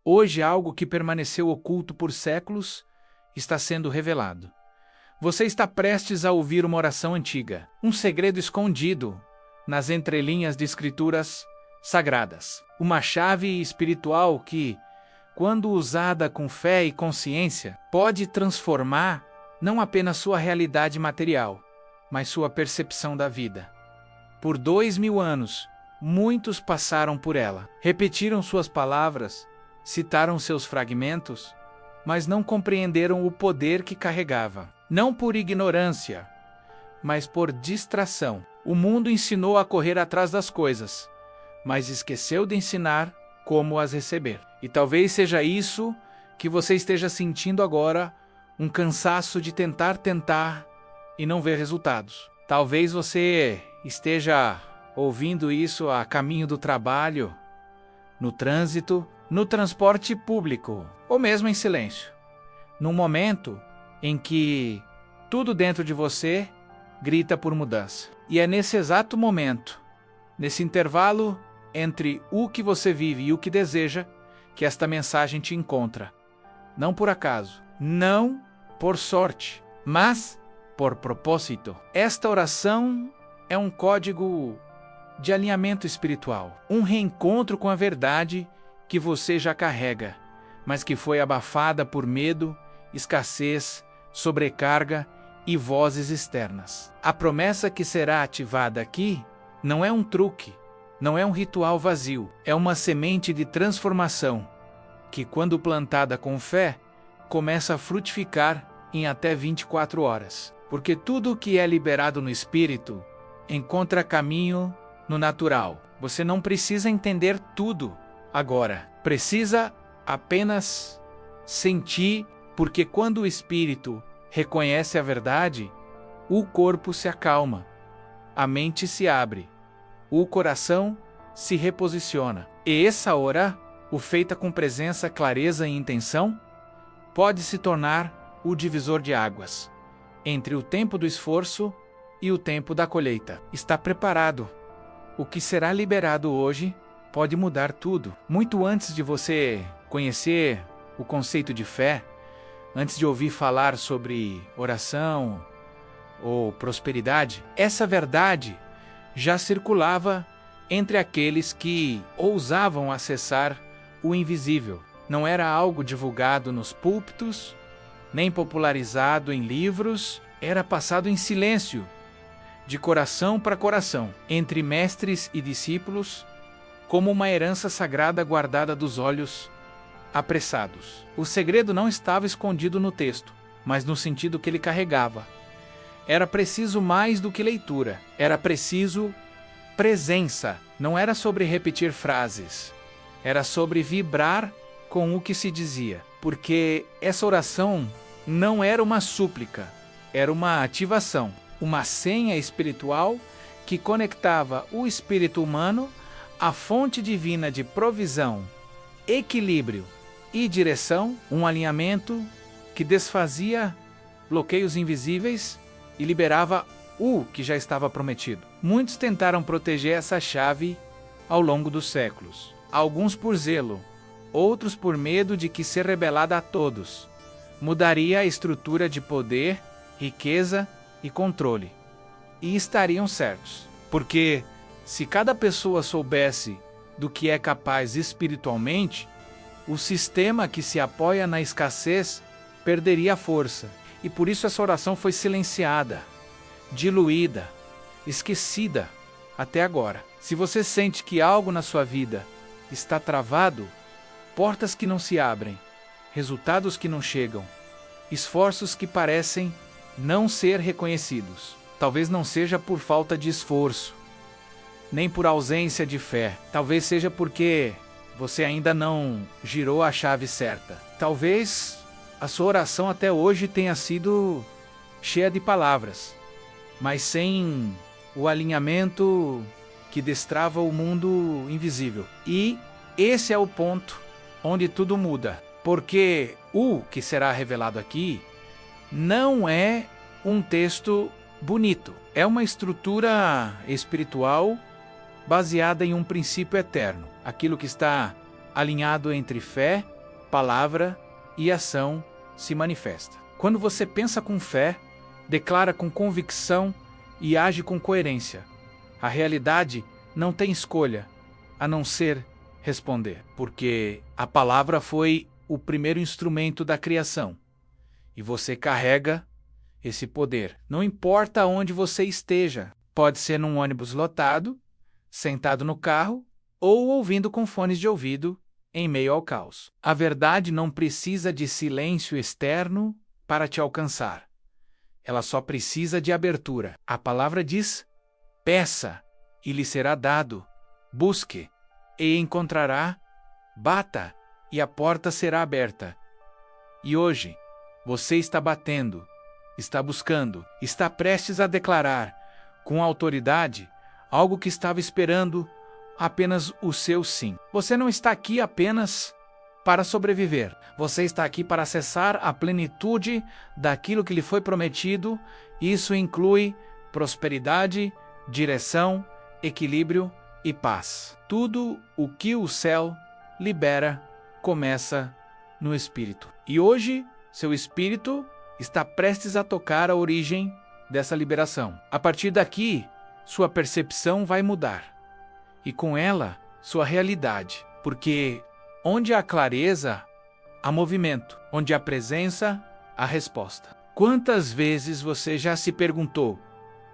Hoje, algo que permaneceu oculto por séculos está sendo revelado. Você está prestes a ouvir uma oração antiga, um segredo escondido nas entrelinhas de escrituras sagradas. Uma chave espiritual que, quando usada com fé e consciência, pode transformar não apenas sua realidade material, mas sua percepção da vida. Por 2000 anos, muitos passaram por ela, repetiram suas palavras, citaram seus fragmentos, mas não compreenderam o poder que carregava. Não por ignorância, mas por distração. O mundo ensinou a correr atrás das coisas, mas esqueceu de ensinar como as receber. E talvez seja isso que você esteja sentindo agora, um cansaço de tentar e não ver resultados. Talvez você esteja ouvindo isso a caminho do trabalho, no trânsito, no transporte público, ou mesmo em silêncio. Num momento em que tudo dentro de você grita por mudança. E é nesse exato momento, nesse intervalo entre o que você vive e o que deseja, que esta mensagem te encontra. Não por acaso, não por sorte, mas por propósito. Esta oração é um código de alinhamento espiritual, um reencontro com a verdade que você já carrega, mas que foi abafada por medo, escassez, sobrecarga e vozes externas. A promessa que será ativada aqui não é um truque, não é um ritual vazio, é uma semente de transformação que, quando plantada com fé, começa a frutificar em até 24 horas. Porque tudo o que é liberado no espírito encontra caminho no natural. Você não precisa entender tudo agora, precisa apenas sentir. Porque quando o espírito reconhece a verdade, o corpo se acalma, a mente se abre, o coração se reposiciona. E essa hora, o feita com presença, clareza e intenção, pode se tornar o divisor de águas entre o tempo do esforço e o tempo da colheita. Está preparado? O que será liberado hoje pode mudar tudo. Muito antes de você conhecer o conceito de fé, antes de ouvir falar sobre oração ou prosperidade, essa verdade já circulava entre aqueles que ousavam acessar o invisível. Não era algo divulgado nos púlpitos, nem popularizado em livros, era passado em silêncio, de coração para coração, entre mestres e discípulos, como uma herança sagrada guardada dos olhos apressados. O segredo não estava escondido no texto, mas no sentido que ele carregava. Era preciso mais do que leitura, era preciso presença. Não era sobre repetir frases, era sobre vibrar com o que se dizia. Porque essa oração não era uma súplica, era uma ativação, uma senha espiritual que conectava o espírito humano à fonte divina de provisão, equilíbrio e direção, um alinhamento que desfazia bloqueios invisíveis e liberava o que já estava prometido. Muitos tentaram proteger essa chave ao longo dos séculos, alguns por zelo, outros por medo de que ser revelada a todos mudaria a estrutura de poder, riqueza e controle. E estariam certos, porque se cada pessoa soubesse do que é capaz espiritualmente, o sistema que se apoia na escassez perderia força. E por isso essa oração foi silenciada, diluída, esquecida até agora. Se você sente que algo na sua vida está travado, portas que não se abrem, resultados que não chegam, esforços que parecem não ser reconhecidos, talvez não seja por falta de esforço, nem por ausência de fé, talvez seja porque você ainda não girou a chave certa. Talvez a sua oração até hoje tenha sido cheia de palavras, mas sem o alinhamento que destrava o mundo invisível. E esse é o ponto onde tudo muda, porque o que será revelado aqui não é um texto bonito, é uma estrutura espiritual baseada em um princípio eterno, aquilo que está alinhado entre fé, palavra e ação se manifesta. Quando você pensa com fé, declara com convicção e age com coerência, a realidade não tem escolha a não ser responder, porque a palavra foi o primeiro instrumento da criação e você carrega esse poder. Não importa onde você esteja, pode ser num ônibus lotado, sentado no carro ou ouvindo com fones de ouvido em meio ao caos. A verdade não precisa de silêncio externo para te alcançar. Ela só precisa de abertura. A palavra diz: peça e lhe será dado, busque e encontrará, bata e a porta será aberta. E hoje, você está batendo, está buscando, está prestes a declarar, com autoridade, algo que estava esperando apenas o seu sim. Você não está aqui apenas para sobreviver. Você está aqui para acessar a plenitude daquilo que lhe foi prometido. Isso inclui prosperidade, direção, equilíbrio e paz. Tudo o que o céu libera começa no espírito. E hoje, seu espírito está prestes a tocar a origem dessa liberação. A partir daqui, sua percepção vai mudar. E com ela, sua realidade. Porque onde há clareza, há movimento. Onde há presença, há resposta. Quantas vezes você já se perguntou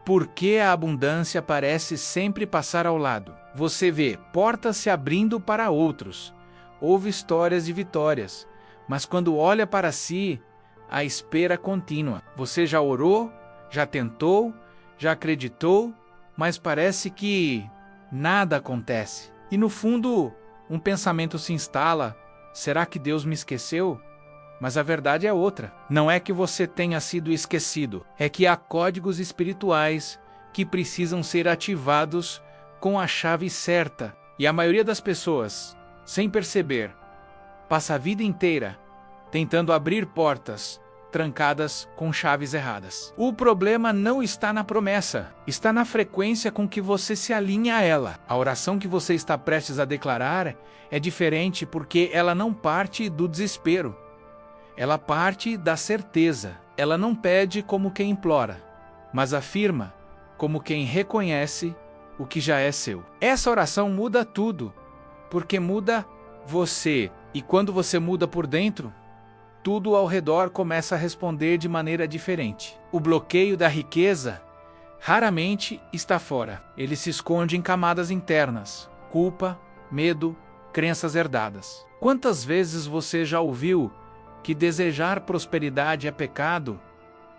por que a abundância parece sempre passar ao lado? Você vê portas se abrindo para outros. Ouve histórias de vitórias. Mas quando olha para si, a espera contínua. Você já orou, já tentou, já acreditou, mas parece que nada acontece. E no fundo, um pensamento se instala: será que Deus me esqueceu? Mas a verdade é outra. Não é que você tenha sido esquecido, é que há códigos espirituais que precisam ser ativados com a chave certa. E a maioria das pessoas, sem perceber, passa a vida inteira tentando abrir portas trancadas com chaves erradas. O problema não está na promessa, está na frequência com que você se alinha a ela. A oração que você está prestes a declarar é diferente porque ela não parte do desespero. Ela parte da certeza. Ela não pede como quem implora, mas afirma como quem reconhece o que já é seu. Essa oração muda tudo, porque muda você. E quando você muda por dentro, tudo ao redor começa a responder de maneira diferente. O bloqueio da riqueza raramente está fora. Ele se esconde em camadas internas: culpa, medo, crenças herdadas. Quantas vezes você já ouviu que desejar prosperidade é pecado,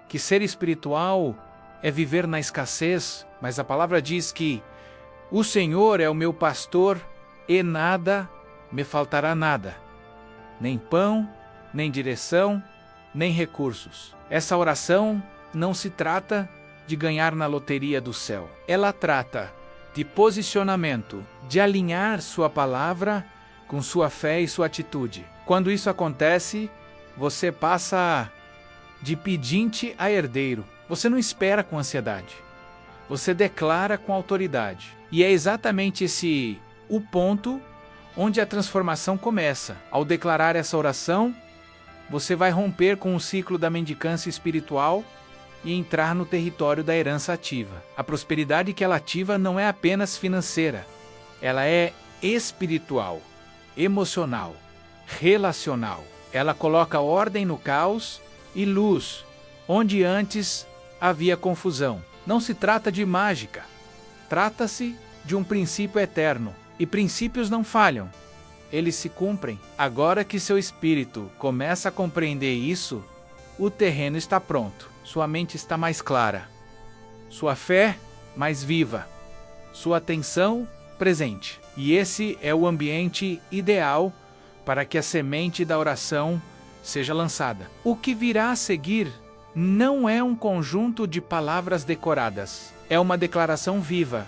que ser espiritual é viver na escassez, mas a palavra diz que o Senhor é o meu pastor e nada me faltará nada, nem pão, nem direção, nem recursos. Essa oração não se trata de ganhar na loteria do céu. Ela trata de posicionamento, de alinhar sua palavra com sua fé e sua atitude. Quando isso acontece, você passa de pedinte a herdeiro. Você não espera com ansiedade. Você declara com autoridade. E é exatamente esse o ponto onde a transformação começa. Ao declarar essa oração, você vai romper com o ciclo da mendicância espiritual e entrar no território da herança ativa. A prosperidade que ela ativa não é apenas financeira. Ela é espiritual, emocional, relacional. Ela coloca ordem no caos e luz onde antes havia confusão. Não se trata de mágica. Trata-se de um princípio eterno. E princípios não falham. Eles se cumprem. Agora que seu espírito começa a compreender isso, o terreno está pronto. Sua mente está mais clara. Sua fé mais viva. Sua atenção presente. E esse é o ambiente ideal para que a semente da oração seja lançada. O que virá a seguir não é um conjunto de palavras decoradas. É uma declaração viva,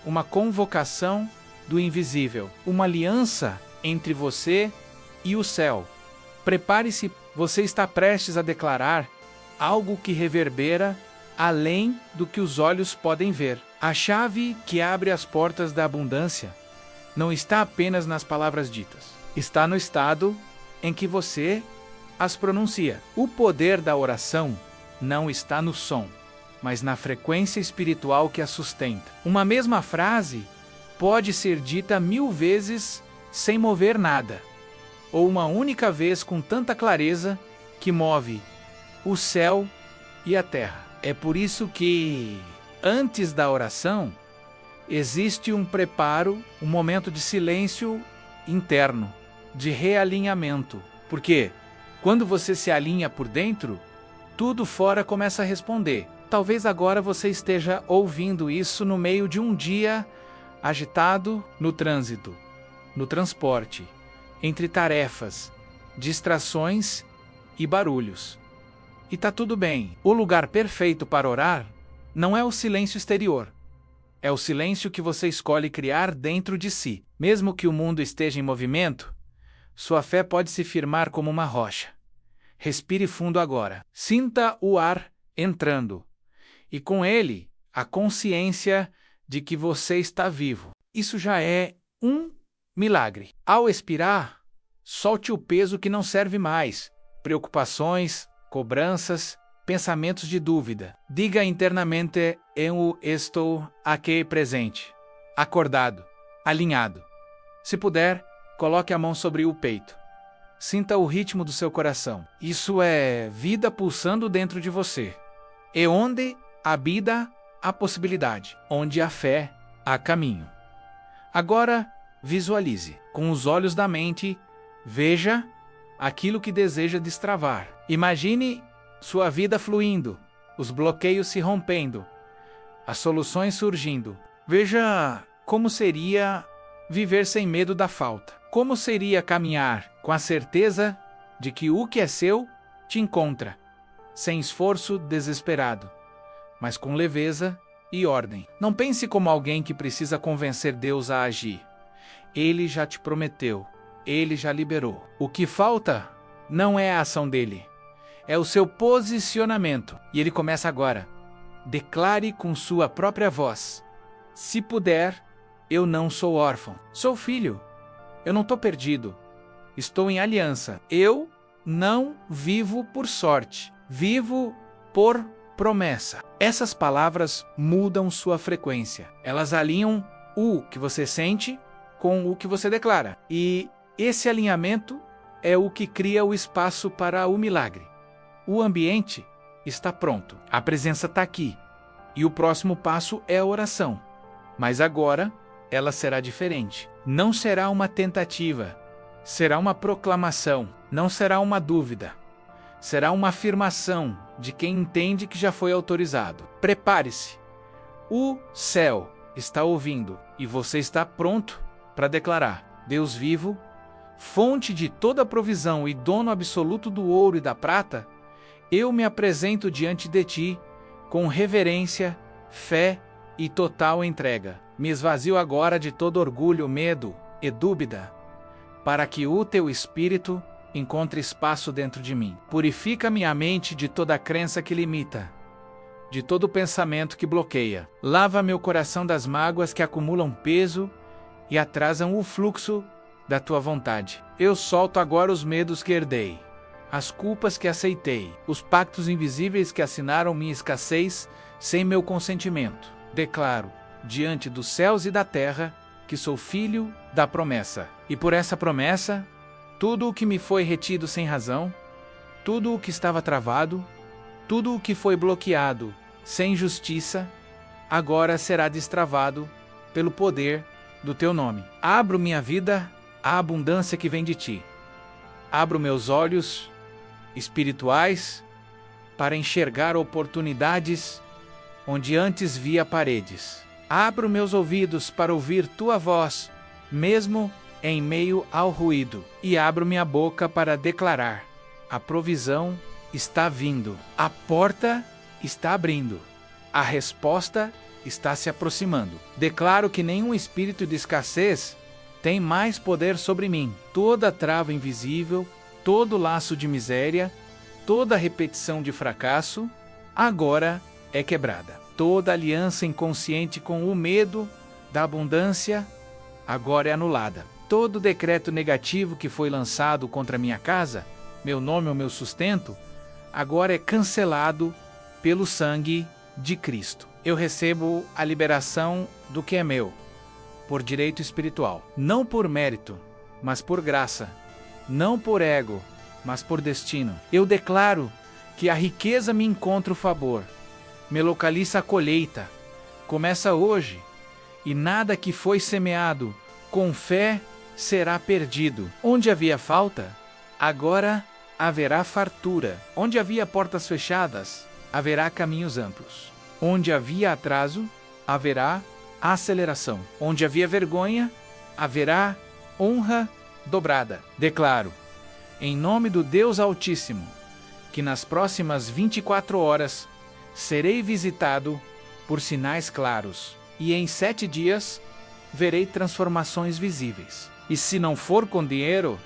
uma convocação do invisível, uma aliança entre você e o céu. Prepare-se, você está prestes a declarar algo que reverbera além do que os olhos podem ver. A chave que abre as portas da abundância não está apenas nas palavras ditas, está no estado em que você as pronuncia. O poder da oração não está no som, mas na frequência espiritual que a sustenta. Uma mesma frase pode ser dita 1000 vezes sem mover nada, ou uma única vez com tanta clareza que move o céu e a terra. É por isso que, antes da oração, existe um preparo, um momento de silêncio interno, de realinhamento. Porque quando você se alinha por dentro, tudo fora começa a responder. Talvez agora você esteja ouvindo isso no meio de um dia agitado no trânsito, no transporte, entre tarefas, distrações e barulhos. E tá tudo bem. O lugar perfeito para orar não é o silêncio exterior. É o silêncio que você escolhe criar dentro de si. Mesmo que o mundo esteja em movimento, sua fé pode se firmar como uma rocha. Respire fundo agora. Sinta o ar entrando. E com ele, a consciência de que você está vivo. Isso já é um milagre. Ao expirar, solte o peso que não serve mais. Preocupações, cobranças, pensamentos de dúvida. Diga internamente: eu estou aqui presente, acordado, alinhado. Se puder, coloque a mão sobre o peito. Sinta o ritmo do seu coração. Isso é vida pulsando dentro de você. E onde habita a possibilidade, onde há fé, há caminho. Agora, visualize. Com os olhos da mente, veja aquilo que deseja destravar. Imagine sua vida fluindo, os bloqueios se rompendo, as soluções surgindo. Veja como seria viver sem medo da falta. Como seria caminhar com a certeza de que o que é seu te encontra, sem esforço desesperado, mas com leveza e ordem. Não pense como alguém que precisa convencer Deus a agir. Ele já te prometeu, ele já liberou. O que falta não é a ação dele, é o seu posicionamento. E ele começa agora. Declare com sua própria voz: se puder, eu não sou órfão, sou filho. Eu não estou perdido, estou em aliança. Eu não vivo por sorte, vivo por promessa. Essas palavras mudam sua frequência. Elas alinham o que você sente com o que você declara. E esse alinhamento é o que cria o espaço para o milagre. O ambiente está pronto, a presença está aqui. E o próximo passo é a oração. Mas agora ela será diferente. Não será uma tentativa, será uma proclamação, não será uma dúvida. Será uma afirmação de quem entende que já foi autorizado. Prepare-se. O céu está ouvindo e você está pronto para declarar: Deus vivo, fonte de toda provisão e dono absoluto do ouro e da prata, eu me apresento diante de ti com reverência, fé e total entrega. Me esvazio agora de todo orgulho, medo e dúvida, para que o teu Espírito encontre espaço dentro de mim. Purifica minha mente de toda crença que limita, de todo pensamento que bloqueia. Lava meu coração das mágoas que acumulam peso e atrasam o fluxo da tua vontade. Eu solto agora os medos que herdei, as culpas que aceitei, os pactos invisíveis que assinaram minha escassez sem meu consentimento. Declaro, diante dos céus e da terra, que sou filho da promessa. E por essa promessa, tudo o que me foi retido sem razão, tudo o que estava travado, tudo o que foi bloqueado sem justiça, agora será destravado pelo poder do teu nome. Abro minha vida à abundância que vem de ti. Abro meus olhos espirituais para enxergar oportunidades onde antes via paredes. Abro meus ouvidos para ouvir tua voz, mesmo em meio ao ruído. E abro minha boca para declarar: a provisão está vindo. A porta está abrindo. A resposta está se aproximando. Declaro que nenhum espírito de escassez tem mais poder sobre mim. Toda trava invisível, todo laço de miséria, toda repetição de fracasso, agora é quebrada. Toda aliança inconsciente com o medo da abundância agora é anulada. todo decreto negativo que foi lançado contra minha casa, meu nome ou meu sustento, agora é cancelado pelo sangue de Cristo. Eu recebo a liberação do que é meu, por direito espiritual. Não por mérito, mas por graça. Não por ego, mas por destino. Eu declaro que a riqueza me encontra o favor, me localiza a colheita, começa hoje, e nada que foi semeado com fé será perdido. Onde havia falta, agora haverá fartura. Onde havia portas fechadas, haverá caminhos amplos. Onde havia atraso, haverá aceleração. Onde havia vergonha, haverá honra dobrada. Declaro, em nome do Deus Altíssimo, que nas próximas 24 horas serei visitado por sinais claros, e em 7 dias verei transformações visíveis. E se não for com dinheiro,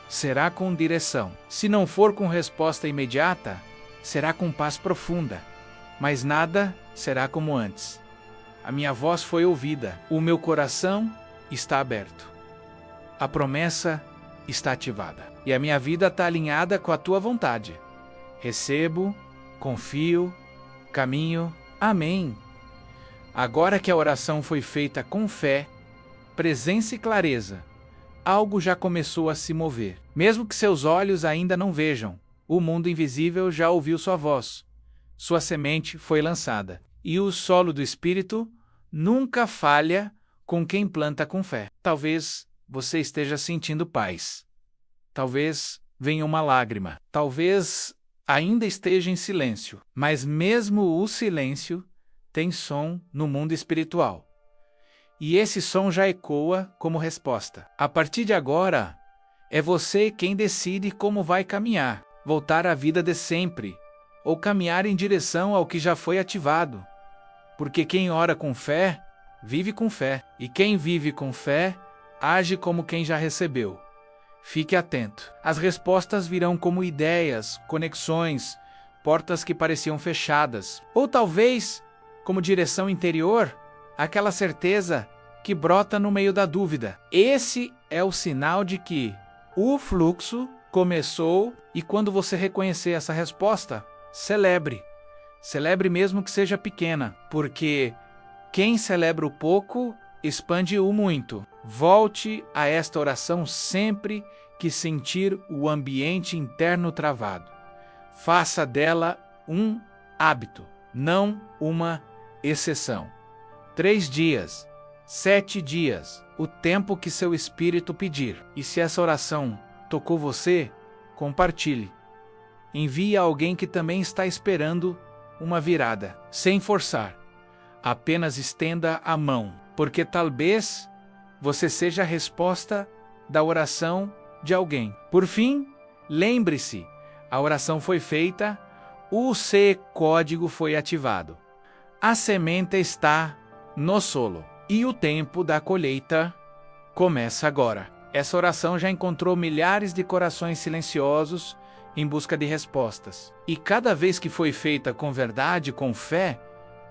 será com direção. Se não for com resposta imediata, será com paz profunda. Mas nada será como antes. A minha voz foi ouvida, o meu coração está aberto. A promessa está ativada. E a minha vida está alinhada com a tua vontade. Recebo, confio, caminho. Amém. Agora que a oração foi feita com fé, presença e clareza, algo já começou a se mover. Mesmo que seus olhos ainda não vejam, o mundo invisível já ouviu sua voz. Sua semente foi lançada. E o solo do Espírito nunca falha com quem planta com fé. Talvez você esteja sentindo paz. Talvez venha uma lágrima. Talvez ainda esteja em silêncio. Mas mesmo o silêncio tem som no mundo espiritual. E esse som já ecoa como resposta. A partir de agora, é você quem decide como vai caminhar. Voltar à vida de sempre, ou caminhar em direção ao que já foi ativado. Porque quem ora com fé, vive com fé. E quem vive com fé, age como quem já recebeu. Fique atento. As respostas virão como ideias, conexões, portas que pareciam fechadas. Ou talvez, como direção interior, aquela certeza que brota no meio da dúvida. Esse é o sinal de que o fluxo começou, e quando você reconhecer essa resposta, celebre. Celebre mesmo que seja pequena, porque quem celebra o pouco, expande o muito. Volte a esta oração sempre que sentir o ambiente interno travado. Faça dela um hábito, não uma exceção. 3 dias, 7 dias, o tempo que seu espírito pedir. E se essa oração tocou você, compartilhe. Envie a alguém que também está esperando uma virada, sem forçar. Apenas estenda a mão, porque talvez você seja a resposta da oração de alguém. Por fim, lembre-se, a oração foi feita, o código foi ativado. A semente está no solo e o tempo da colheita começa agora. Essa oração já encontrou milhares de corações silenciosos em busca de respostas. E cada vez que foi feita com verdade, com fé,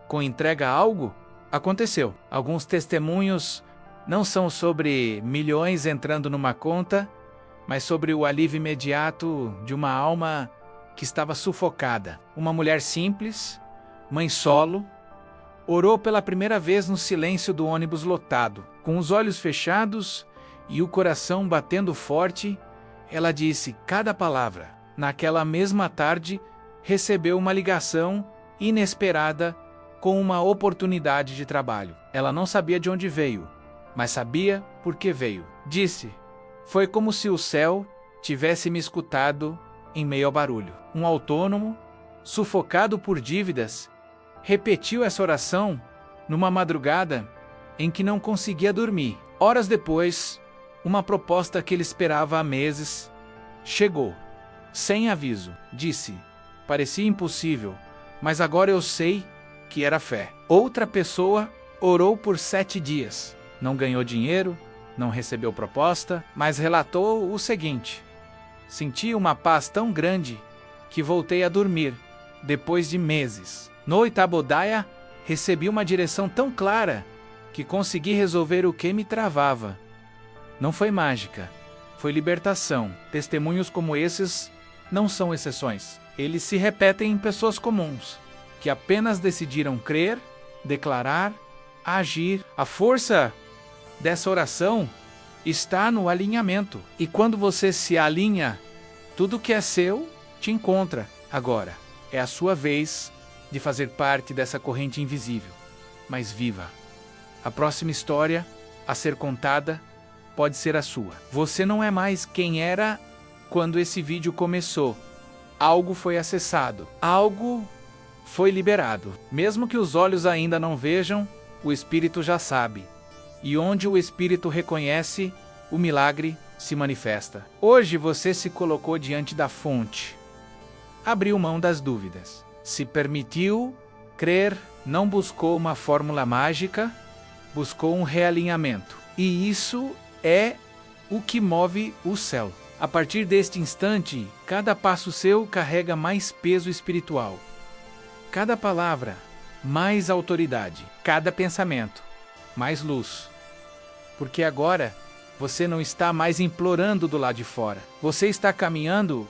com entrega a algo, aconteceu. Alguns testemunhos não são sobre milhões entrando numa conta, mas sobre o alívio imediato de uma alma que estava sufocada. Uma mulher simples, mãe solo, orou pela primeira vez no silêncio do ônibus lotado. Com os olhos fechados e o coração batendo forte, ela disse cada palavra. Naquela mesma tarde, recebeu uma ligação inesperada com uma oportunidade de trabalho. Ela não sabia de onde veio, mas sabia por que veio. Disse, foi como se o céu tivesse me escutado em meio ao barulho. Um autônomo, sufocado por dívidas, repetiu essa oração numa madrugada em que não conseguia dormir. Horas depois, uma proposta que ele esperava há meses chegou. Sem aviso, disse, parecia impossível, mas agora eu sei que era fé. Outra pessoa orou por 7 dias. Não ganhou dinheiro, não recebeu proposta, mas relatou o seguinte: senti uma paz tão grande que voltei a dormir, depois de meses. No Itabodaia, recebi uma direção tão clara que consegui resolver o que me travava. Não foi mágica, foi libertação. Testemunhos como esses não são exceções. Eles se repetem em pessoas comuns, que apenas decidiram crer, declarar, agir. A força dessa oração está no alinhamento. E quando você se alinha, tudo que é seu te encontra. Agora, é a sua vez de fazer parte dessa corrente invisível, mas viva. A próxima história a ser contada pode ser a sua. Você não é mais quem era quando esse vídeo começou. Algo foi acessado, algo foi liberado. Mesmo que os olhos ainda não vejam, o Espírito já sabe. E onde o Espírito reconhece, o milagre se manifesta. Hoje você se colocou diante da fonte. Abriu mão das dúvidas. Se permitiu crer, não buscou uma fórmula mágica, buscou um realinhamento. E isso é o que move o céu. A partir deste instante, cada passo seu carrega mais peso espiritual. Cada palavra, mais autoridade. Cada pensamento, mais luz. Porque agora, você não está mais implorando do lado de fora. Você está caminhando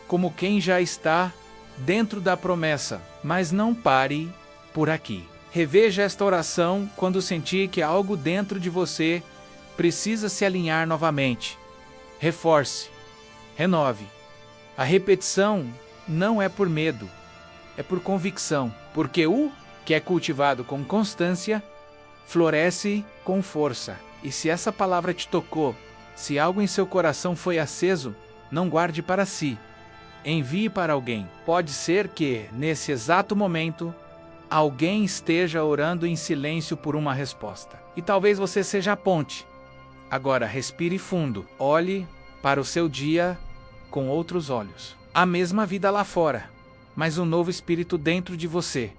como quem já está dentro da promessa. Mas não pare por aqui. Reveja esta oração quando sentir que algo dentro de você precisa se alinhar novamente. Reforce, renove. A repetição não é por medo, é por convicção. Porque o que é cultivado com constância floresce com força. E se essa palavra te tocou, se algo em seu coração foi aceso, não guarde para si. Envie para alguém. Pode ser que, nesse exato momento, alguém esteja orando em silêncio por uma resposta. E talvez você seja a ponte. Agora, respire fundo. Olhe para o seu dia com outros olhos. A mesma vida lá fora, mas um novo espírito dentro de você.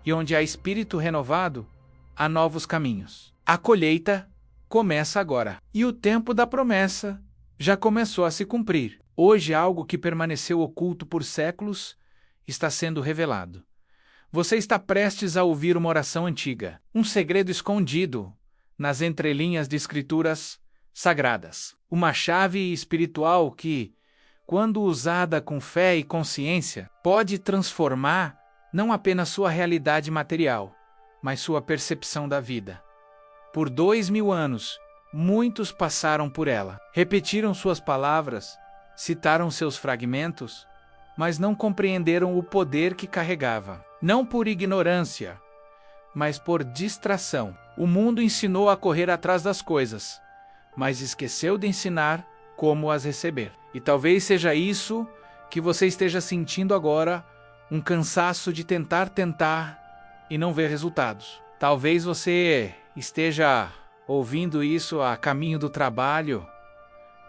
E onde há espírito renovado, há novos caminhos. A colheita começa agora. E o tempo da promessa já começou a se cumprir. Hoje, algo que permaneceu oculto por séculos está sendo revelado. Você está prestes a ouvir uma oração antiga, um segredo escondido nas entrelinhas de escrituras sagradas. Uma chave espiritual que, quando usada com fé e consciência, pode transformar não apenas sua realidade material, mas sua percepção da vida. Por 2000 anos, muitos passaram por ela, repetiram suas palavras, citaram seus fragmentos, mas não compreenderam o poder que carregava. Não por ignorância, mas por distração. O mundo ensinou a correr atrás das coisas, mas esqueceu de ensinar como as receber. E talvez seja isso que você esteja sentindo agora, um cansaço de tentar e não ver resultados. Talvez você esteja ouvindo isso a caminho do trabalho,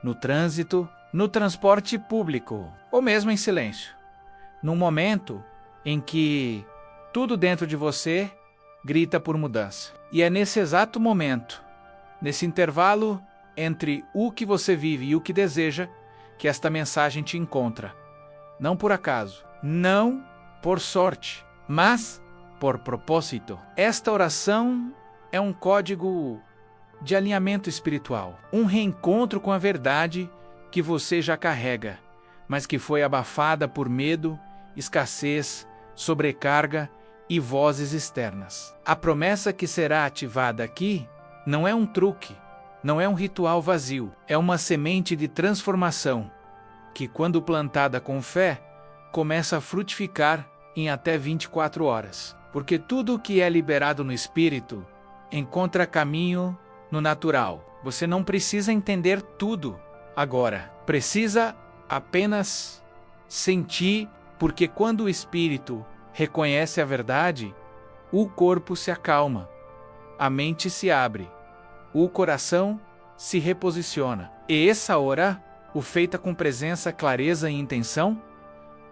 no trânsito, no transporte público, ou mesmo em silêncio. Num momento em que tudo dentro de você grita por mudança. E é nesse exato momento, nesse intervalo entre o que você vive e o que deseja, que esta mensagem te encontra. Não por acaso, não por sorte, mas por propósito. Esta oração é um código de alinhamento espiritual, um reencontro com a verdade que você já carrega, mas que foi abafada por medo, escassez, sobrecarga e vozes externas. A promessa que será ativada aqui não é um truque, não é um ritual vazio, é uma semente de transformação que, quando plantada com fé, começa a frutificar em até 24 horas. Porque tudo o que é liberado no espírito encontra caminho no natural. Você não precisa entender tudo agora. Precisa apenas sentir, porque quando o espírito reconhece a verdade, o corpo se acalma, a mente se abre, o coração se reposiciona. E essa hora, o feita com presença, clareza e intenção,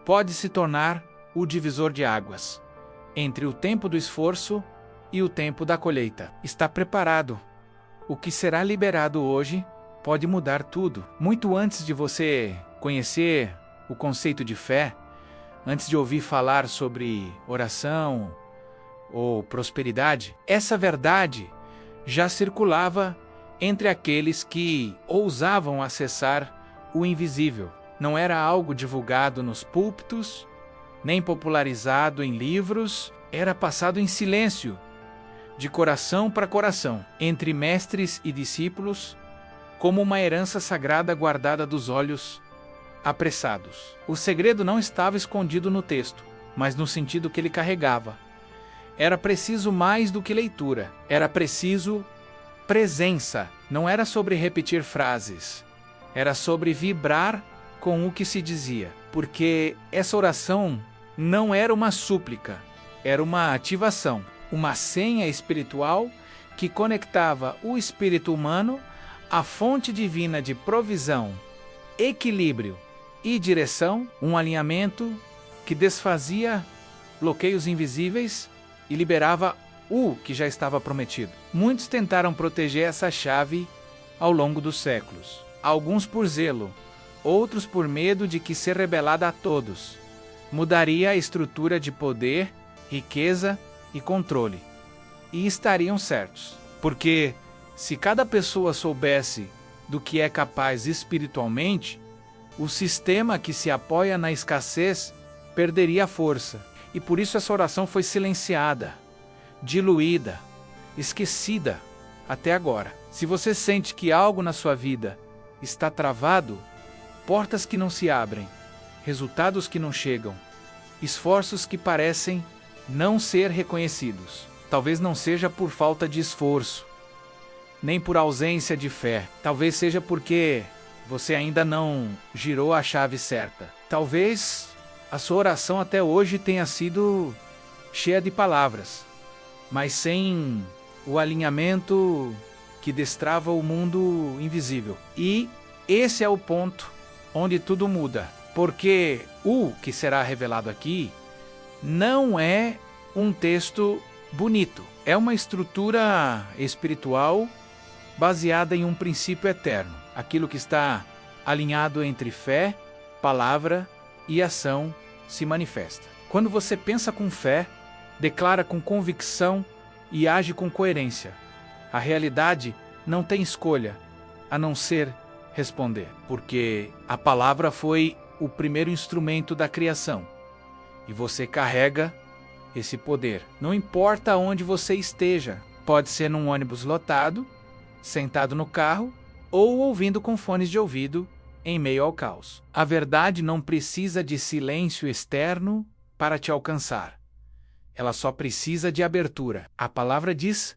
pode se tornar o divisor de águas entre o tempo do esforço e o tempo da colheita. Está preparado? O que será liberado hoje pode mudar tudo. Muito antes de você conhecer o conceito de fé, antes de ouvir falar sobre oração ou prosperidade, essa verdade já circulava entre aqueles que ousavam acessar o invisível. Não era algo divulgado nos púlpitos, nem popularizado em livros, era passado em silêncio, de coração para coração, entre mestres e discípulos, como uma herança sagrada guardada dos olhos apressados. O segredo não estava escondido no texto, mas no sentido que ele carregava. Era preciso mais do que leitura, era preciso presença. Não era sobre repetir frases, era sobre vibrar com o que se dizia, porque essa oração não era uma súplica, era uma ativação, uma senha espiritual que conectava o espírito humano à fonte divina de provisão, equilíbrio e direção, um alinhamento que desfazia bloqueios invisíveis e liberava o que já estava prometido. Muitos tentaram proteger essa chave ao longo dos séculos, alguns por zelo, outros por medo de que ser revelada a todos mudaria a estrutura de poder, riqueza e controle. E estariam certos, porque se cada pessoa soubesse do que é capaz espiritualmente, o sistema que se apoia na escassez perderia a força. E por isso essa oração foi silenciada, diluída, esquecida até agora. Se você sente que algo na sua vida está travado, portas que não se abrem, resultados que não chegam, esforços que parecem não ser reconhecidos, talvez não seja por falta de esforço, nem por ausência de fé, talvez seja porque você ainda não girou a chave certa. Talvez a sua oração até hoje tenha sido cheia de palavras, mas sem o alinhamento que destrava o mundo invisível. E esse é o ponto onde tudo muda, porque o que será revelado aqui não é um texto bonito, é uma estrutura espiritual baseada em um princípio eterno, aquilo que está alinhado entre fé, palavra e ação se manifesta. Quando você pensa com fé, declara com convicção e age com coerência, a realidade não tem escolha a não ser responder, porque a palavra foi o primeiro instrumento da criação e você carrega esse poder. Não importa onde você esteja, pode ser num ônibus lotado, sentado no carro ou ouvindo com fones de ouvido em meio ao caos. A verdade não precisa de silêncio externo para te alcançar. Ela só precisa de abertura. A palavra diz: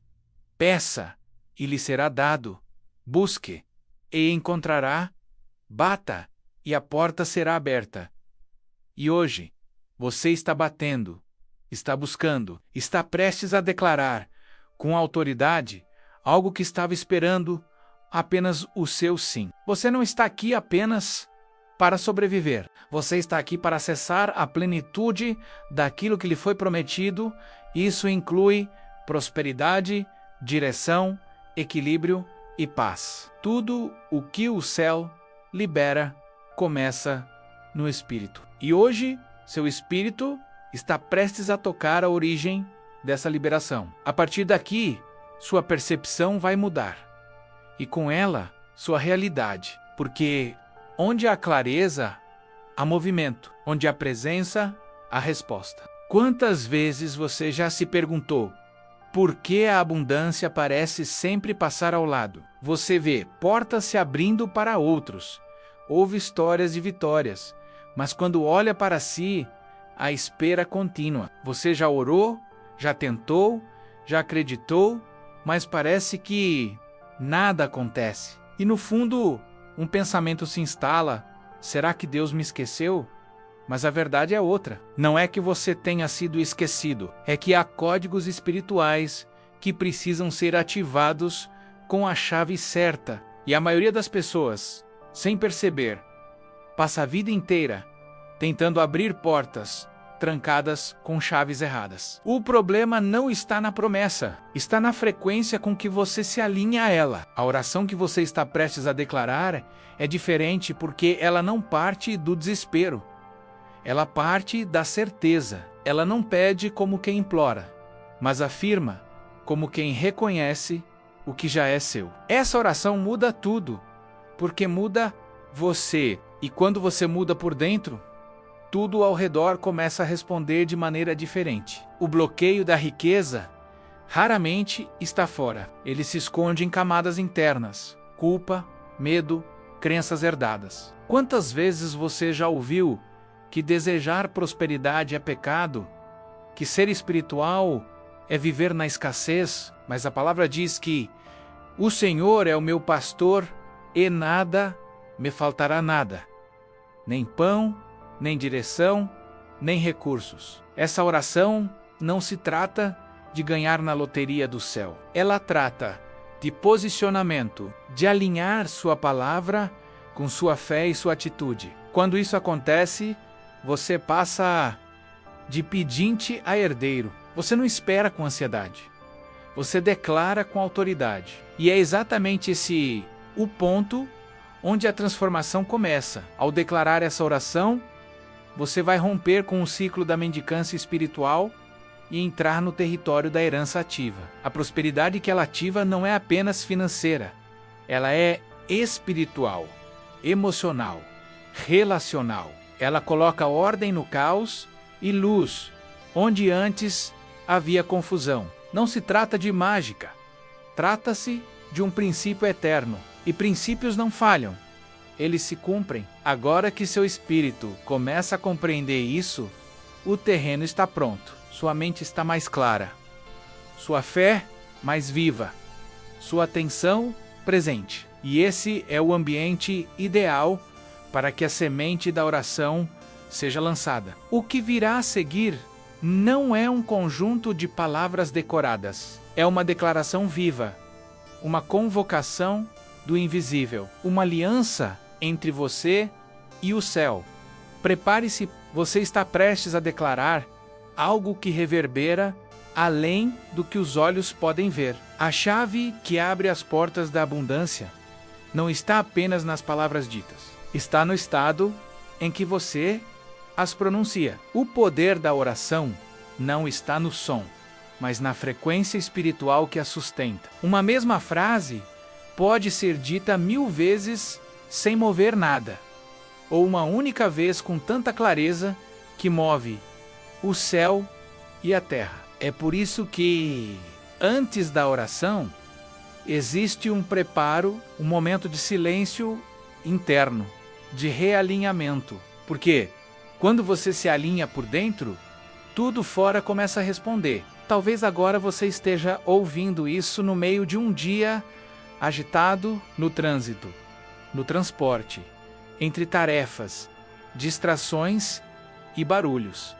peça e lhe será dado, busque e encontrará, bata e a porta será aberta. E hoje, você está batendo, está buscando, está prestes a declarar, com autoridade, algo que estava esperando apenas o seu sim. Você não está aqui apenas para sobreviver. Você está aqui para acessar a plenitude daquilo que lhe foi prometido. Isso inclui prosperidade, direção, equilíbrio e paz. Tudo o que o céu libera começa no espírito. E hoje, seu espírito está prestes a tocar a origem dessa liberação. A partir daqui, sua percepção vai mudar. E com ela, sua realidade. Porque onde há clareza, há movimento. Onde há presença, há resposta. Quantas vezes você já se perguntou por que a abundância parece sempre passar ao lado? Você vê portas se abrindo para outros. Ouve histórias de vitórias. Mas quando olha para si, a espera contínua. Você já orou, já tentou, já acreditou, mas parece que nada acontece. E no fundo, um pensamento se instala: será que Deus me esqueceu? Mas a verdade é outra. Não é que você tenha sido esquecido, é que há códigos espirituais que precisam ser ativados com a chave certa. E a maioria das pessoas, sem perceber, passa a vida inteira tentando abrir portas trancadas com chaves erradas. O problema não está na promessa, está na frequência com que você se alinha a ela. A oração que você está prestes a declarar é diferente porque ela não parte do desespero. Ela parte da certeza. Ela não pede como quem implora, mas afirma como quem reconhece o que já é seu. Essa oração muda tudo, porque muda você. E quando você muda por dentro, tudo ao redor começa a responder de maneira diferente. O bloqueio da riqueza raramente está fora. Ele se esconde em camadas internas: culpa, medo, crenças herdadas. Quantas vezes você já ouviu que desejar prosperidade é pecado, que ser espiritual é viver na escassez, mas a palavra diz que o Senhor é o meu pastor e nada me faltará nada, nem pão, nem direção, nem recursos. Essa oração não se trata de ganhar na loteria do céu. Ela trata de posicionamento, de alinhar sua palavra com sua fé e sua atitude. Quando isso acontece, você passa de pedinte a herdeiro. Você não espera com ansiedade. Você declara com autoridade. E é exatamente esse o ponto onde a transformação começa. Ao declarar essa oração, você vai romper com o ciclo da mendicância espiritual e entrar no território da herança ativa. A prosperidade que ela ativa não é apenas financeira. Ela é espiritual, emocional, relacional. Ela coloca ordem no caos e luz onde antes havia confusão. Não se trata de mágica. Trata-se de um princípio eterno. E princípios não falham. Eles se cumprem. Agora que seu espírito começa a compreender isso, o terreno está pronto. Sua mente está mais clara. Sua fé mais viva. Sua atenção presente. E esse é o ambiente ideal para que a semente da oração seja lançada. O que virá a seguir não é um conjunto de palavras decoradas. É uma declaração viva, uma convocação do invisível, uma aliança entre você e o céu. Prepare-se, você está prestes a declarar algo que reverbera além do que os olhos podem ver. A chave que abre as portas da abundância não está apenas nas palavras ditas, está no estado em que você as pronuncia. O poder da oração não está no som, mas na frequência espiritual que a sustenta. Uma mesma frase pode ser dita 1000 vezes sem mover nada, ou uma única vez com tanta clareza que move o céu e a terra. É por isso que, antes da oração, existe um preparo, um momento de silêncio interno, de realinhamento. Porque quando você se alinha por dentro, tudo fora começa a responder. Talvez agora você esteja ouvindo isso no meio de um dia agitado no trânsito, no transporte, entre tarefas, distrações e barulhos.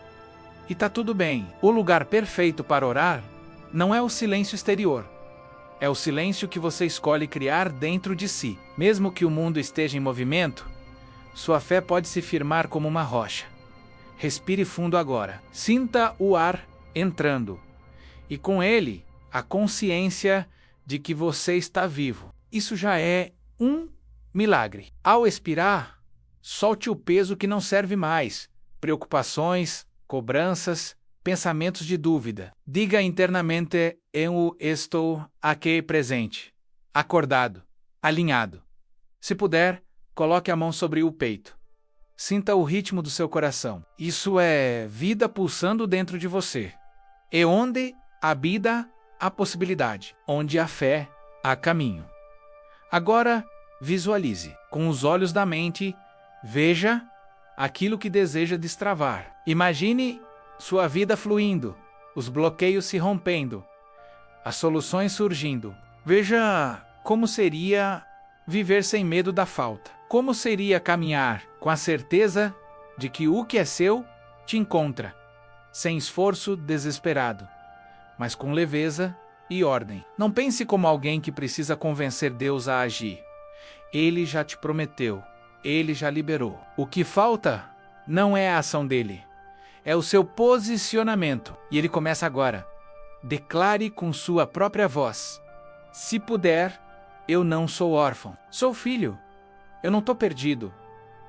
E tá tudo bem. O lugar perfeito para orar não é o silêncio exterior. É o silêncio que você escolhe criar dentro de si. Mesmo que o mundo esteja em movimento, sua fé pode se firmar como uma rocha. Respire fundo agora. Sinta o ar entrando. E com ele, a consciência de que você está vivo. Isso já é um milagre. Ao expirar, solte o peso que não serve mais. Preocupações, cobranças, pensamentos de dúvida. Diga internamente: eu estou aqui presente, acordado, alinhado. Se puder, coloque a mão sobre o peito. Sinta o ritmo do seu coração. Isso é vida pulsando dentro de você. E onde habita a possibilidade, onde há fé, há caminho. Agora, visualize. Com os olhos da mente, veja aquilo que deseja destravar. Imagine sua vida fluindo, os bloqueios se rompendo, as soluções surgindo. Veja como seria viver sem medo da falta. Como seria caminhar com a certeza de que o que é seu te encontra, sem esforço desesperado, mas com leveza e ordem. Não pense como alguém que precisa convencer Deus a agir. Ele já te prometeu, ele já liberou. O que falta não é a ação dele, é o seu posicionamento. E ele começa agora. Declare com sua própria voz: se puder, eu não sou órfão, sou filho. Eu não estou perdido.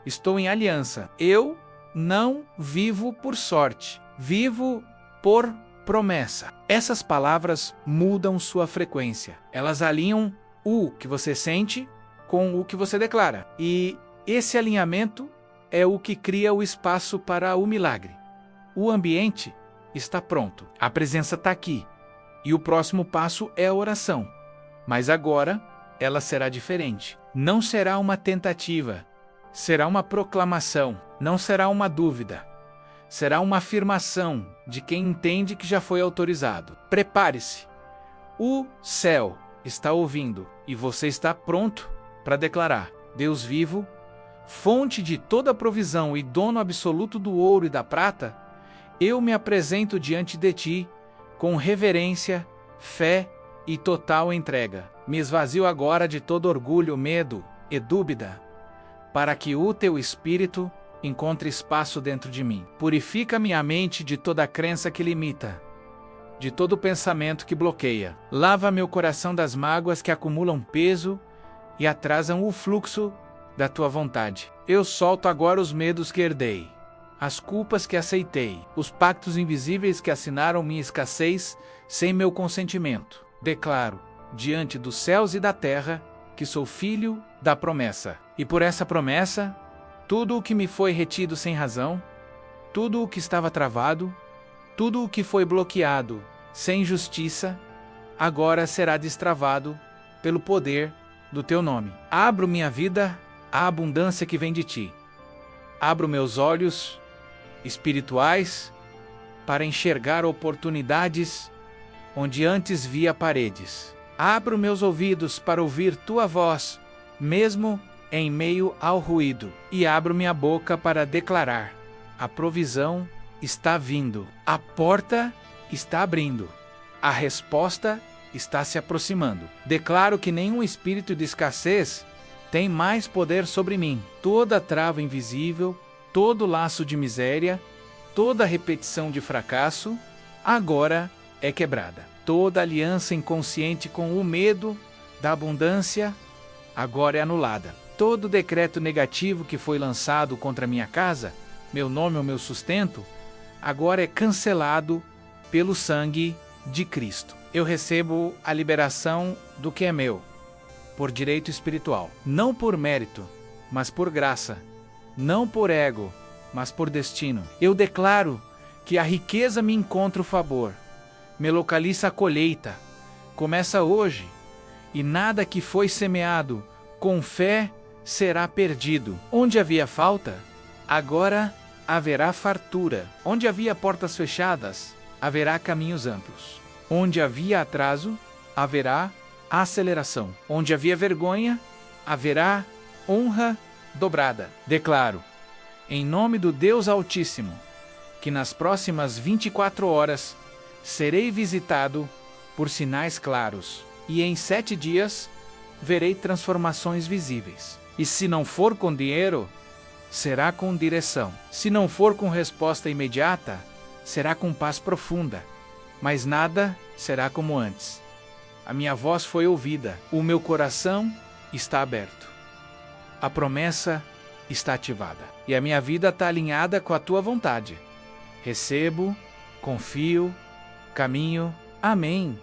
Estou em aliança. Eu não vivo por sorte. Vivo por promessa. Essas palavras mudam sua frequência. Elas alinham o que você sente com o que você declara. E esse alinhamento é o que cria o espaço para o milagre. O ambiente está pronto. A presença está aqui. E o próximo passo é a oração. Mas agora, ela será diferente. Não será uma tentativa. Será uma proclamação. Não será uma dúvida. Será uma afirmação de quem entende que já foi autorizado. Prepare-se. O céu está ouvindo e você está pronto para declarar: Deus vivo, fonte de toda provisão e dono absoluto do ouro e da prata, eu me apresento diante de ti com reverência, fé e total entrega. Me esvazio agora de todo orgulho, medo e dúvida, para que o teu Espírito encontre espaço dentro de mim. Purifica minha mente de toda crença que limita, de todo pensamento que bloqueia. Lava meu coração das mágoas que acumulam peso e atrasam o fluxo da tua vontade. Eu solto agora os medos que herdei, as culpas que aceitei, os pactos invisíveis que assinaram minha escassez sem meu consentimento. Declaro, diante dos céus e da terra, que sou filho da promessa. E por essa promessa, tudo o que me foi retido sem razão, tudo o que estava travado, tudo o que foi bloqueado sem justiça, agora será destravado pelo poder do teu nome. Abro minha vida à abundância que vem de ti. Abro meus olhos espirituais para enxergar oportunidades onde antes via paredes. Abro meus ouvidos para ouvir tua voz, mesmo em meio ao ruído. E abro minha boca para declarar: a provisão está vindo. A porta está abrindo. A resposta está se aproximando. Declaro que nenhum espírito de escassez tem mais poder sobre mim. Toda trava invisível, todo laço de miséria, toda repetição de fracasso, agora é quebrada. Toda aliança inconsciente com o medo da abundância, agora é anulada. Todo decreto negativo que foi lançado contra minha casa, meu nome ou meu sustento, agora é cancelado pelo sangue de Cristo. Eu recebo a liberação do que é meu, por direito espiritual. Não por mérito, mas por graça. Não por ego, mas por destino. Eu declaro que a riqueza me encontra o favor, me localiza a colheita, começa hoje, e nada que foi semeado com fé será perdido. Onde havia falta, agora haverá fartura. Onde havia portas fechadas, haverá caminhos amplos. Onde havia atraso, haverá aceleração. Onde havia vergonha, haverá honra dobrada. Declaro, em nome do Deus Altíssimo, que nas próximas 24 horas serei visitado por sinais claros, e em 7 dias verei transformações visíveis. E se não for com dinheiro, será com direção. Se não for com resposta imediata, será com paz profunda. Mas nada será como antes. A minha voz foi ouvida, o meu coração está aberto. A promessa está ativada. E a minha vida está alinhada com a tua vontade. Recebo, confio, caminho. Amém.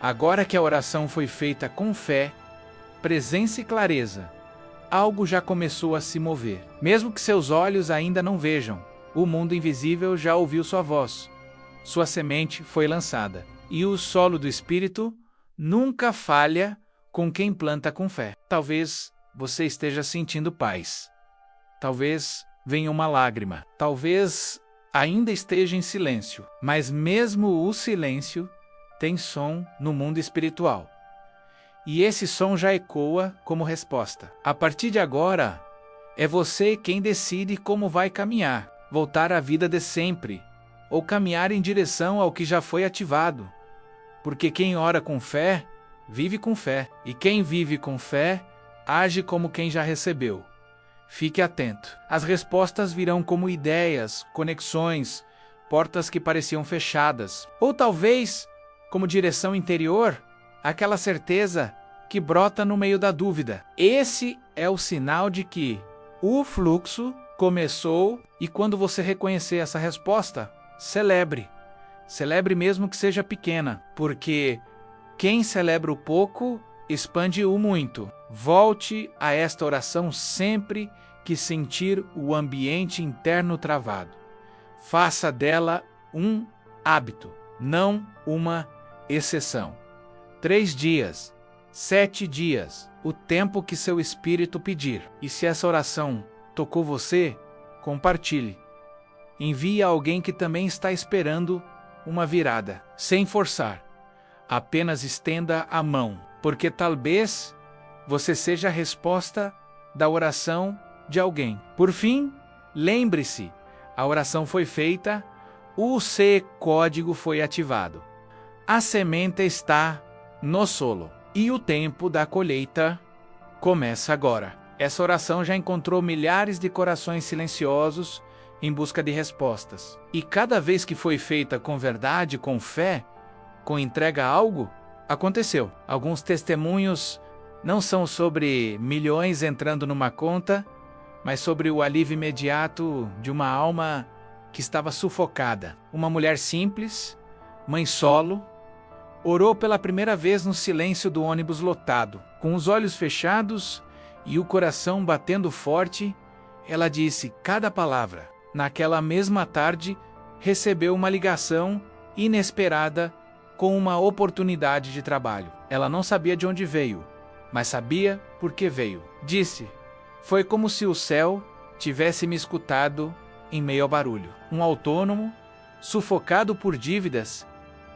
Agora que a oração foi feita com fé, presença e clareza, algo já começou a se mover. Mesmo que seus olhos ainda não vejam, o mundo invisível já ouviu sua voz. Sua semente foi lançada. E o solo do Espírito nunca falha com quem planta com fé. Talvez você esteja sentindo paz. Talvez venha uma lágrima. Talvez ainda esteja em silêncio. Mas mesmo o silêncio tem som no mundo espiritual. E esse som já ecoa como resposta. A partir de agora, é você quem decide como vai caminhar. Voltar à vida de sempre, ou caminhar em direção ao que já foi ativado. Porque quem ora com fé, vive com fé. E quem vive com fé, age como quem já recebeu. Fique atento. As respostas virão como ideias, conexões, portas que pareciam fechadas. Ou talvez, como direção interior, aquela certeza que brota no meio da dúvida. Esse é o sinal de que o fluxo começou, e quando você reconhecer essa resposta, celebre. Celebre mesmo que seja pequena, porque quem celebra o pouco, expande o muito. Volte a esta oração sempre que sentir o ambiente interno travado. Faça dela um hábito, não uma exceção. 3 dias, 7 dias, o tempo que seu espírito pedir. E se essa oração tocou você, compartilhe. Envie a alguém que também está esperando uma virada, sem forçar. Apenas estenda a mão, porque talvez você seja a resposta da oração de alguém. Por fim, lembre-se, a oração foi feita, o código foi ativado. A semente está no solo e o tempo da colheita começa agora. Essa oração já encontrou milhares de corações silenciosos em busca de respostas. E cada vez que foi feita com verdade, com fé, com entrega a algo, aconteceu. Alguns testemunhos não são sobre milhões entrando numa conta, mas sobre o alívio imediato de uma alma que estava sufocada. Uma mulher simples, mãe solo, orou pela primeira vez no silêncio do ônibus lotado. Com os olhos fechados e o coração batendo forte, ela disse cada palavra. Naquela mesma tarde, recebeu uma ligação inesperada com uma oportunidade de trabalho. Ela não sabia de onde veio, mas sabia por que veio. Disse, foi como se o céu tivesse me escutado em meio ao barulho. Um autônomo, sufocado por dívidas,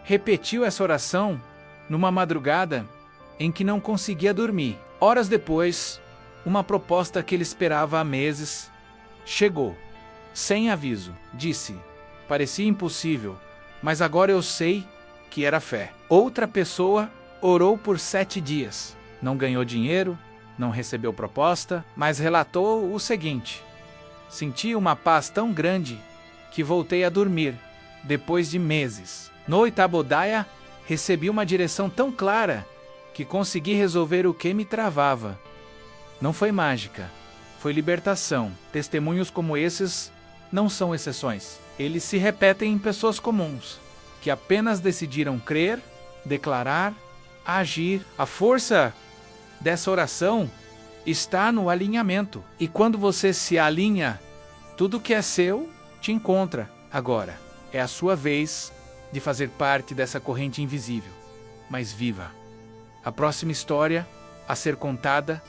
repetiu essa oração numa madrugada em que não conseguia dormir. Horas depois, uma proposta que ele esperava há meses chegou. Sem aviso, disse, parecia impossível, mas agora eu sei que era fé. Outra pessoa orou por 7 dias. Não ganhou dinheiro, não recebeu proposta, mas relatou o seguinte: senti uma paz tão grande que voltei a dormir, depois de meses. No 8º dia, recebi uma direção tão clara que consegui resolver o que me travava. Não foi mágica, foi libertação. Testemunhos como esses não são exceções. Eles se repetem em pessoas comuns, que apenas decidiram crer, declarar, agir. A força dessa oração está no alinhamento. E quando você se alinha, tudo que é seu te encontra. Agora, é a sua vez de fazer parte dessa corrente invisível, mas viva. A próxima história a ser contada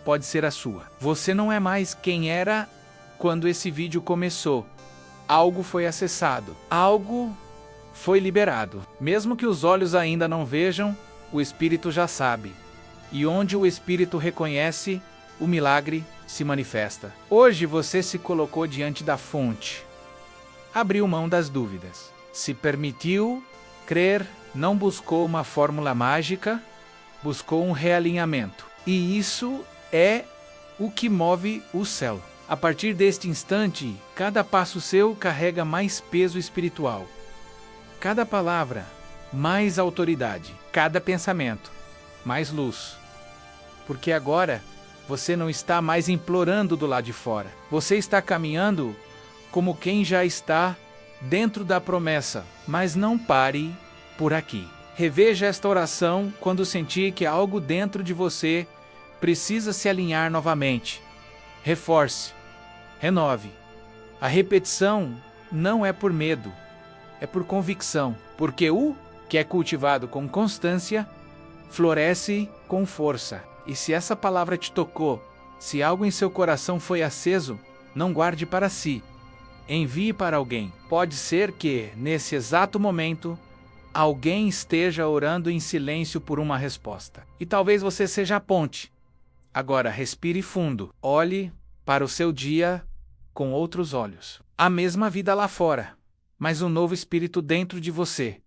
pode ser a sua. Você não é mais quem era quando esse vídeo começou. Algo foi acessado, algo foi liberado. Mesmo que os olhos ainda não vejam, o Espírito já sabe. E onde o Espírito reconhece, o milagre se manifesta. Hoje você se colocou diante da fonte. Abriu mão das dúvidas. Se permitiu crer, não buscou uma fórmula mágica, buscou um realinhamento. E isso é o que move o céu. A partir deste instante, cada passo seu carrega mais peso espiritual. Cada palavra, mais autoridade. Cada pensamento, mais luz. Porque agora, você não está mais implorando do lado de fora. Você está caminhando como quem já está dentro da promessa. Mas não pare por aqui. Reveja esta oração quando sentir que algo dentro de você precisa se alinhar novamente. Reforce, renove. A repetição não é por medo, é por convicção, porque o que é cultivado com constância floresce com força. E se essa palavra te tocou, se algo em seu coração foi aceso, não guarde para si. Envie para alguém. Pode ser que, nesse exato momento, alguém esteja orando em silêncio por uma resposta. E talvez você seja a ponte. Agora, respire fundo. Olhe para o seu dia com outros olhos. A mesma vida lá fora, mas um novo espírito dentro de você.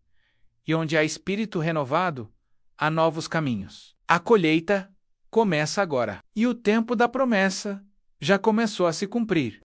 E onde há espírito renovado, há novos caminhos. A colheita começa agora. E o tempo da promessa já começou a se cumprir.